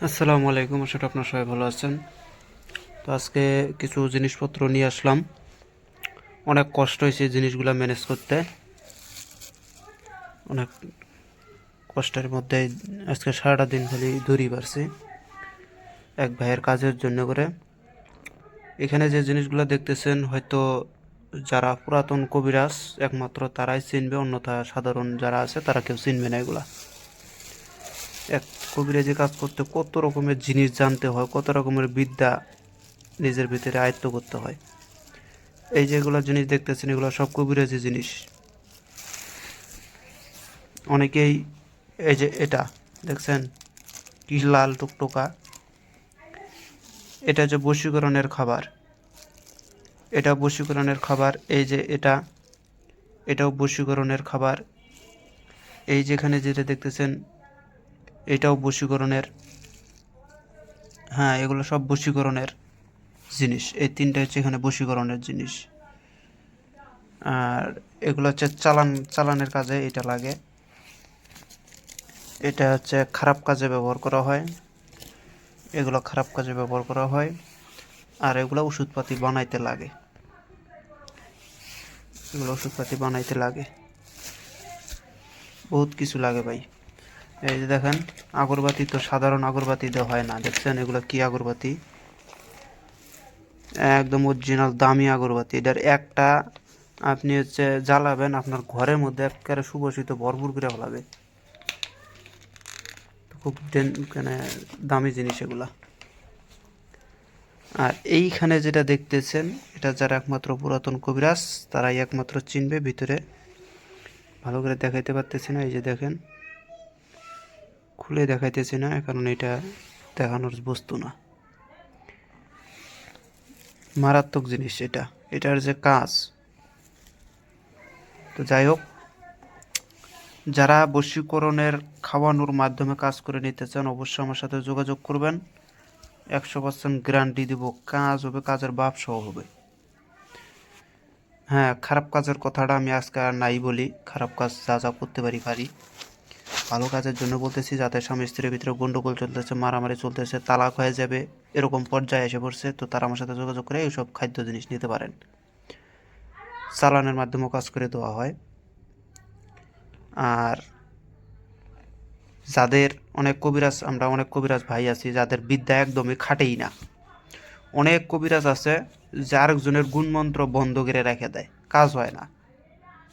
আসসালামু আলাইকুম, আশা করি আপনারা সবাই ভালো আছেন। তো আজকে কিছু জিনিসপত্র নিয়ে আসলাম। অনেক কষ্ট হয়েছে জিনিসগুলো ম্যানেজ করতে, অনেক কষ্টের মধ্যে আজকে সারাটা দিন খালি দড়ি পারছি এক ভাইয়ের কাজের জন্য করে। এখানে যে জিনিসগুলো দেখতেছেন হয়তো যারা পুরাতন কবিরাজ একমাত্র তারাই চিনবে, অন্যথা সাধারণ যারা আছে তারা কেউ চিনবে না এগুলা। এক কবিরাজি কাজ করতে কত রকমের জিনিস জানতে হয়, কত রকমের বিদ্যা নিজের ভিতরে আয়ত্ত করতে হয়। এই যেগুলো জিনিস দেখতেছেন এগুলো সব কবিরাজি জিনিস। অনেকেই এই যে এটা দেখছেন কি লাল টুকটোকা, এটা যে বশীকরণের খাবার, এটা বশীকরণের খাবার। এই যে এটাও বশীকরণের খাবার। এই যেখানে যেটা দেখতেছেন এটাও বশীকরণের। হ্যাঁ, এগুলো সব বশীকরণের জিনিস। এই তিনটা হচ্ছে এখানে বশীকরণের জিনিস। আর এগুলো হচ্ছে চালানের কাজে এটা লাগে। এটা হচ্ছে খারাপ কাজে ব্যবহার করা হয়, এগুলো খারাপ কাজে ব্যবহার করা হয়। আর এগুলো ওষুধপাতি বানাইতে লাগে, এগুলো ওষুধপাতি বানাইতে লাগে, বহুত কিছু লাগে ভাই। এই যে দেখেন আগরবাতি, তো সাধারণ আগরবাতি দেওয়া হয় না, দেখছেন এগুলো কি আগরবাতি, একদম অরিজিনাল দামি আগরবাতি। এটার একটা আপনি হচ্ছে জ্বালাবেন আপনার ঘরের মধ্যে একেবারে সুবাসিত ভরপুর করে ফেলাবে। খুব মানে দামি জিনিস এগুলা। আর এইখানে যেটা দেখতেছেন এটা যারা একমাত্র পুরাতন কবিরাজ তারাই একমাত্র চিনবে। ভিতরে ভালো করে দেখাইতে পারতেছি না, এই যে দেখেন খুলে দেখাইতেছি না কারণ এটা দেখানোর বস্তু না। মারাত্মক জিনিস এটা, এটার যে কাজ। তো যাই হোক, যারা বশীকরণের খাওয়ানোর মাধ্যমে কাজ করে নিতে চান অবশ্যই আমার সাথে যোগাযোগ করবেন। 100% গ্যারান্টি দিব, কাজ হবে, কাজের ব্যবসাও হবে। হ্যাঁ, খারাপ কাজের কথাটা আমি আজকে আর নাই বলি, খারাপ কাজ যা যা করতে পারি। ভালো কাজের জন্য বলতেছি, যাতে স্বামী স্ত্রীর ভিতরে গন্ডগোল চলতেছে, মারামারি চলতেছে, তালাক হয়ে যাবে, এরকম পর্যায়ে এসে পড়ছে, তো তারা আমার সাথে যোগাযোগ করে এইসব খাদ্য জিনিস নিতে পারেন। চালানের মাধ্যমেও কাজ করে দেওয়া হয়। আর যাদের আমরা অনেক কবিরাজ ভাই আছি যাদের বিদ্যা একদমই খাটেই না। অনেক কবিরাজ আছে যে আরেকজনের গুণমন্ত্র বন্ধ করে রেখে দেয়, কাজ হয় না,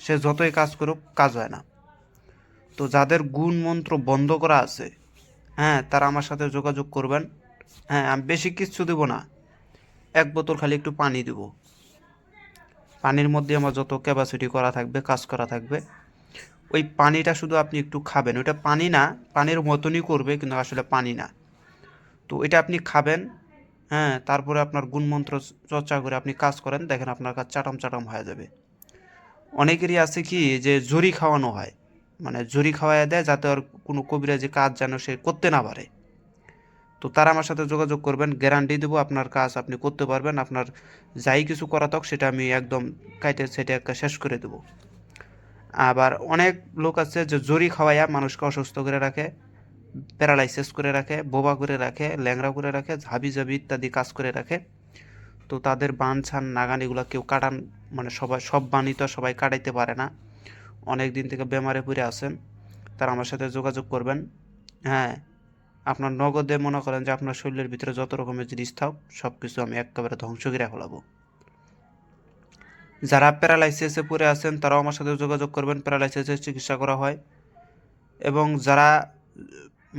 সে যতই কাজ করুক কাজ হয় না। তো যাদের গুণ মন্ত্র বন্ধ করা আছে, হ্যাঁ, তারা আমার সাথে যোগাযোগ করবেন। হ্যাঁ, আমি বেশি কিচ্ছু দেবো না, এক বোতল খালি একটু পানি দেবো। পানির মধ্যে আমার যত ক্যাপাসিটি করা থাকবে, কাজ করা থাকবে, ওই পানিটা শুধু আপনি একটু খাবেন। ওইটা পানি না, পানির মতনই করবে কিন্তু আসলে পানি না। তো এটা আপনি খাবেন, হ্যাঁ, তারপরে আপনার গুণমন্ত্র চর্চা করে আপনি কাজ করেন, দেখেন আপনার কাজ চাটাম চাটাম হয়ে যাবে। অনেকেরই আছে কি যে জরি খাওয়ানো হয়, মানে জরি খাওয়াই দেয় যাতে আর কোনো কবিরাজি কাজ যেন সে করতে না পারে। তো তারা আমার সাথে যোগাযোগ করবেন, গ্যারান্টি দেবো আপনার কাজ আপনি করতে পারবেন। আপনার যাই কিছু করা থাক সেটা আমি একদম কাইটে সেটা একটা শেষ করে দেবো। আবার অনেক লোক আছে যে জরি খাওয়াইয়া মানুষকে অসুস্থ করে রাখে, প্যারালাইসিস করে রাখে, বোবা করে রাখে, ল্যাংড়া করে রাখে, ঝাবি ঝাবি ইত্যাদি কাজ করে রাখে। তো তাদের বান ছান নাগান এগুলো কেউ কাটান, মানে সব বানই তো সবাই কাটাইতে পারে না। অনেক দিন থেকে বেমারে পড়ে আছেন, তারা আমার সাথে যোগাযোগ করবেন। হ্যাঁ, আপনার নগদে মনে করেন যে আপনার শরীরের ভিতরে যত রকমের জিনিস থাক সব কিছু আমি একেবারে ধ্বংস করে ফেলাবো। যারা প্যারালাইসিসে পড়ে আছেন তারাও আমার সাথে যোগাযোগ করবেন, প্যারালাইসিসের চিকিৎসা করা হয়। এবং যারা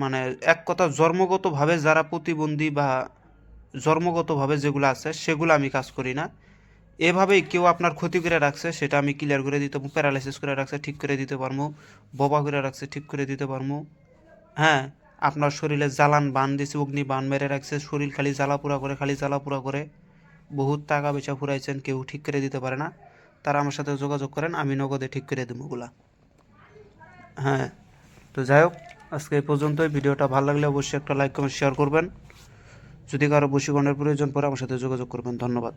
মানে এক কথা জন্মগতভাবে যারা প্রতিবন্ধী বা জন্মগতভাবে যেগুলো আছে সেগুলো আমি কাজ করি না। এভাবেই কেউ আপনার ক্ষতি করে রাখছে সেটা আমি ক্লিয়ার করে দিতে পারবো, প্যারালাইসিস করে রাখছে ঠিক করে দিতে পারবো, বোবা করে রাখছে ঠিক করে দিতে পারবো। হ্যাঁ, আপনার শরীরে জ্বালান বান দিছে, অগ্নি বান মেরে রাখছে, শরীর খালি জ্বালাপোড়া করে, খালি জ্বালাপোড়া করে, বহুত টাকা পয়সা ফুরাইছেন, কেউ ঠিক করে দিতে পারে না। তারা আমার সাথে যোগাযোগ করেন, আমি নগদে ঠিক করে দেবো ওগুলা। হ্যাঁ, তো যাই হোক, আজকে এই পর্যন্তই। ভিডিওটা ভালো লাগলে অবশ্যই একটা লাইক কমেন্ট শেয়ার করবেন। যদি কারো বশীকরণের প্রয়োজন পড়ে আমার সাথে যোগাযোগ করবেন। ধন্যবাদ।